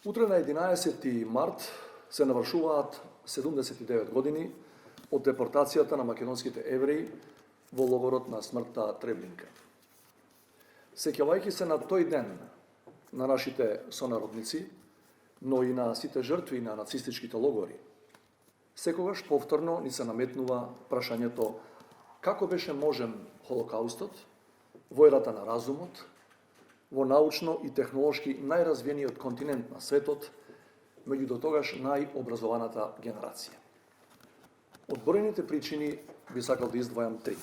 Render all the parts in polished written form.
Утре на 11. март се навршуваат 79 години од депортацијата на македонските евреи во логорот на смртта Треблинка. Сеќавајќи се на тој ден на нашите сонародници, но и на сите жртви на нацистичките логори, секогаш повторно ни се наметнува прашањето како беше можен Холокаустот во ерата на разумот, во научно и технолошки најразвиениот континент на светот, меѓу дотогаш најобразованата генерација. Од бројните причини би сакал да издвојам три.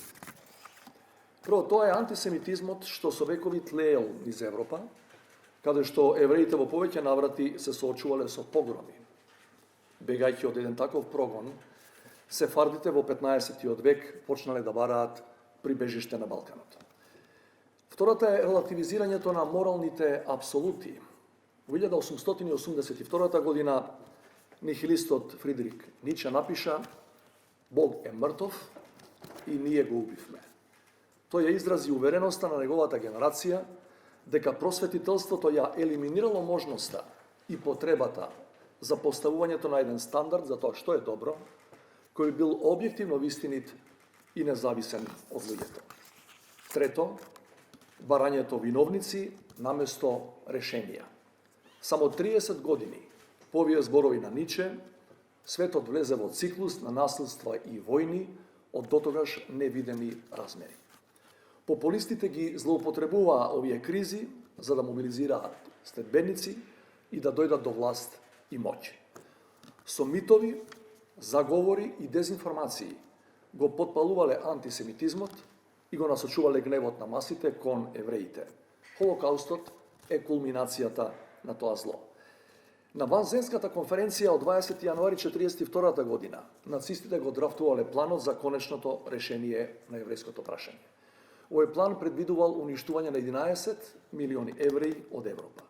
Прво, тоа е антисемитизмот што со векови тлеел низ Европа, каде што евреите во повеќе наврати се соочувале со погроми. Бегајќи од еден таков прогон, сефардите во 15-тиот век почнале да бараат прибежиште на Балканот. Втората е релативизирањето на моралните апсолути. Во 1882 година нихилистот Фридрих Ниче напиша "Бог е мртов и ние го убивме". Тој ја изрази увереноста на неговата генерација дека просветителството ја елиминирало можноста и потребата за поставувањето на еден стандард за тоа што е добро, кој бил објективно вистинит и независен од луѓето. Трето, барањето виновници наместо решенија. Само 30 години по овие зборови на Ниче, светот влезе во циклус на насилства и војни од дотогаш невидени размери. Популистите ги злоупотребуваа овие кризи за да мобилизираат следбеници и да дојдат до власт и моќ. Со митови, заговори и дезинформации го потпалувале антисемитизмот и го насочувале гневот на масите кон евреите. Холокаустот е кулминацијата на тоа зло. На Ванзенската конференција од 20. јануари 1942 година нацистите го драфтувале планот за конечното решение на еврејското прашање. Овој план предвидувал уништување на 11 милиони евреи од Европа.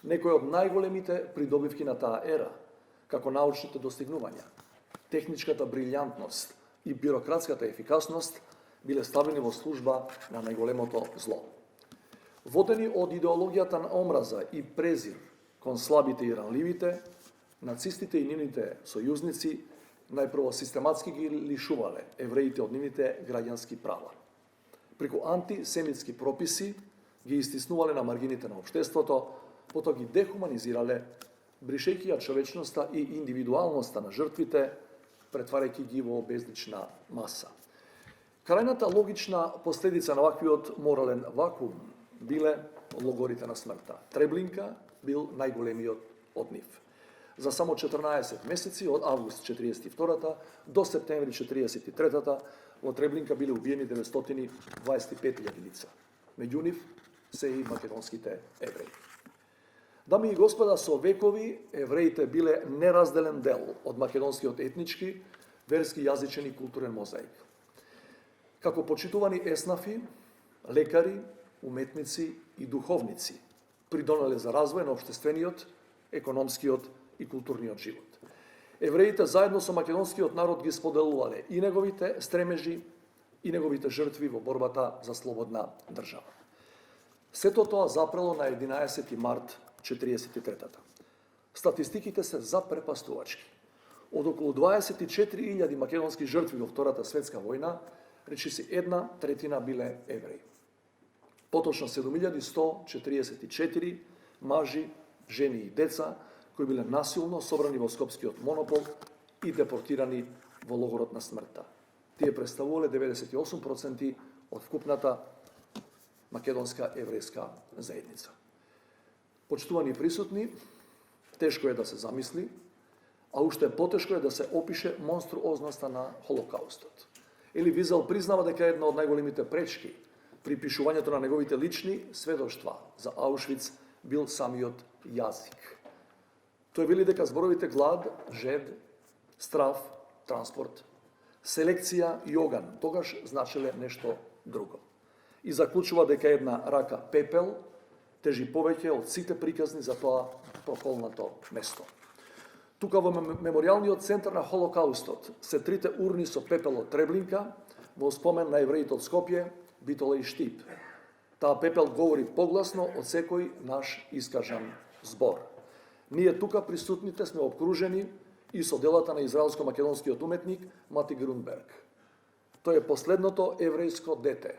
Некои од најголемите придобивки на таа ера, како научните достигнувања, техничката брилјантност и бирократската ефикасност, биле ставени во служба на најголемото зло. Водени од идеологијата на омраза и презир кон слабите и ранливите, нацистите и нивните сојузници најпрво систематски ги лишувале евреите од нивните граѓански права. Преку антисемитски прописи ги истиснувале на маргините на општеството, потоа ги дехуманизирале, бришејќи ја човечноста и индивидуалноста на жртвите, претварајќи ги во безлична маса. Крајната логична последица на ваквиот морален вакуум биле логорите на смртта. Треблинка бил најголемиот од нив. За само 14 месеци, од август 42 до септември 43 во Треблинка биле убиени 925.000 лица. Меѓу нив се и македонските евреи. Дами и господа, со векови евреите биле неразделен дел од македонскиот етнички, верски, јазичен и културен мозаик. Како почитувани еснафи, лекари, уметници и духовници придонеле за развој на општествениот, економскиот и културниот живот. Евреите заедно со македонскиот народ ги споделувале и неговите стремежи и неговите жртви во борбата за слободна држава. Сето тоа запрело на 11. март 43-та. Статистиките се запрепастувачки. Од околу 24.000 македонски жртви во Втората светска војна, речиси 1/3 биле евреи. Поточно 7.144 мажи, жени и деца кои биле насилно собрани во Скопскиот монопол и депортирани во логорот на смртта. Тие представувале 98% од вкупната македонска еврејска заедница. Почитувани присутни, тешко е да се замисли, а уште потешко е да се опише монструозноста на Холокаустот. Ели Визел признава дека една од најголемите пречки при пишувањето на неговите лични сведоштва за Аушвиц бил самиот јазик. Тој вели дека зборовите глад, жед, страв, транспорт, селекција и оган тогаш значеле нешто друго. И заклучува дека една рака пепел тежи повеќе од сите приказни за тоа проколнато место. Тука во меморијалниот центар на Холокаустот се трите урни со пепел од Треблинка во спомен на евреите од Скопје, Битола и Штип. Таа пепел говори погласно од секој наш искажан збор. Ние тука присутните сме обкружени и со делата на израелско-македонскиот уметник Мати Грунберг. Тој е последното еврејско дете,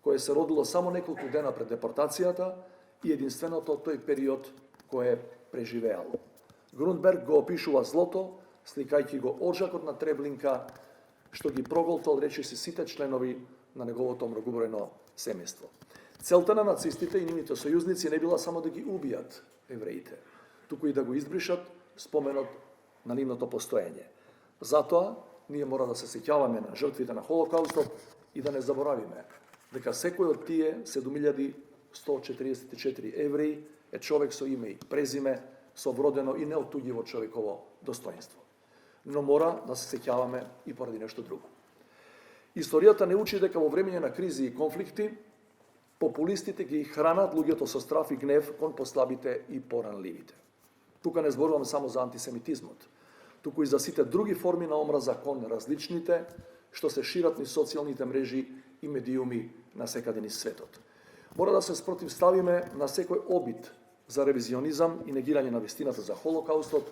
кое се родило само неколку дена пред депортацијата и единственото тој период кој е преживеал. Грунберг го опишува злото, сликајќи го оржакот на Треблинка, што ги проголтал речиси сите членови на неговото многобројно семејство. Целта на нацистите и нивните сојузници не била само да ги убијат евреите, туку и да го избришат споменот на нивното постоење. Затоа, ние мора да се сеќаваме на жртвите на Холокаустот и да не заборавиме дека секој од тие 7144 евреи е човек со име и презиме, со вродено и неотуѓиво човеково достоинство. Но мора да се сеќаваме и поради нешто друго. Историјата не учи дека во времење на кризи и конфликти, популистите ги хранат луѓето со страф и гнев кон послабите и поранливите. Тука не зборувам само за антисемитизмот, туку и за сите други форми на омраза кон различните, што се шират низ социјалните мрежи и медиуми на секаде низ светот. Мора да се спротивставиме на секој обид за ревизионизам и негирање на вистината за Холокаустот,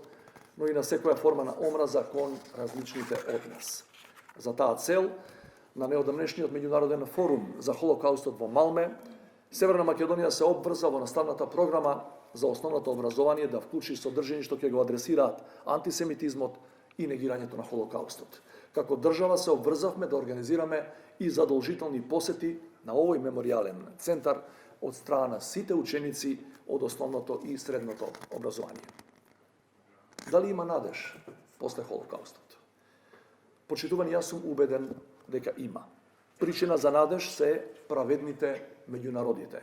но и на секоја форма на омраза кон различните од нас. За таа цел, на неодамнешниот меѓународен форум за Холокаустот во Малме, Северна Македонија се обврза во наставната програма за основното образование да вклучи содржини што ќе го адресираат антисемитизмот и негирањето на Холокаустот. Како држава се обврзавме да организираме и задолжителни посети на овој меморијален центар од страна на сите ученици од основното и средното образование. Дали има надеж после Холокаустот? Почитувани, јас сум убеден дека има. Причина за надеж се праведните меѓу народите,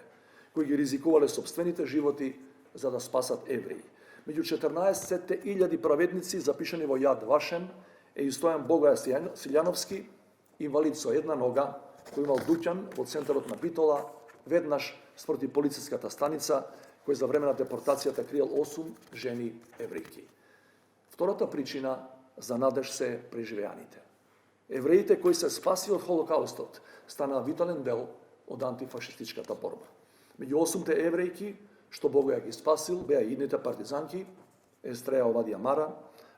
кои ги ризикувале собствените животи за да спасат евреи. Меѓу 14.000 праведници запишани во Јад Вашем е и Стојан Богоја Силјановски, инвалид со една нога, кој имал дуќан во центарот на Битола, веднаш спроти полициската станица, кој за време на депортацијата криел 8 жени еврејки. Втората причина за надеж се преживеаните. Евреите кои се спаси од Холокаустот станаа витален дел од антифашистичката борба. Меѓу 8 еврејки што Богоја ги спасил беа идните партизанки Естреја Овадија Мара,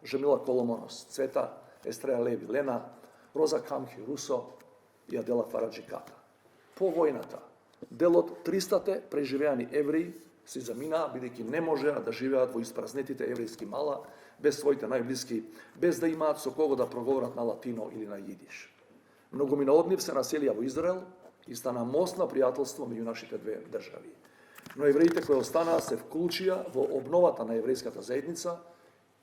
Жемила Коломонос Цвета, Естреја Леви Лена, Роза Камхи Русо и Адела Фараджи Ката. По војната, дел од 300 преживеани евреи си заминаа бидејќи не можеа да живеат во испразнетите еврејски мала, без своите најблиски, без да имаат со кого да проговорат на латино или на јидиш. Многумина од нив се населија во Израел и стана мост на пријателство меѓу нашите две држави. Но евреите кои останаа се вклучија во обновата на еврејската заедница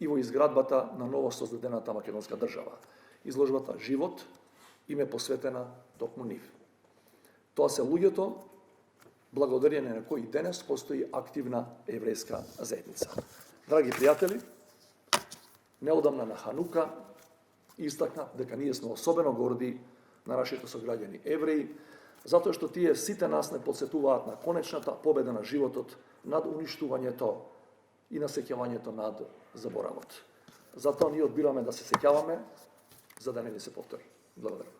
и во изградбата на ново создадената македонска држава. Изложбата Живот им е посветена токму нив. Тоа се луѓето благодарение на кои денес постои активна еврејска заедница. Драги пријатели, неодамна на Ханука истакна дека ние сме особено горди на нашите сограѓани евреи, затоа што тие сите нас не подсетуваат на конечната победа на животот над уништувањето и на сеќавањето над заборавот. Затоа ние одбираме да се сеќаваме, за да не ни се повтори. Благодарам.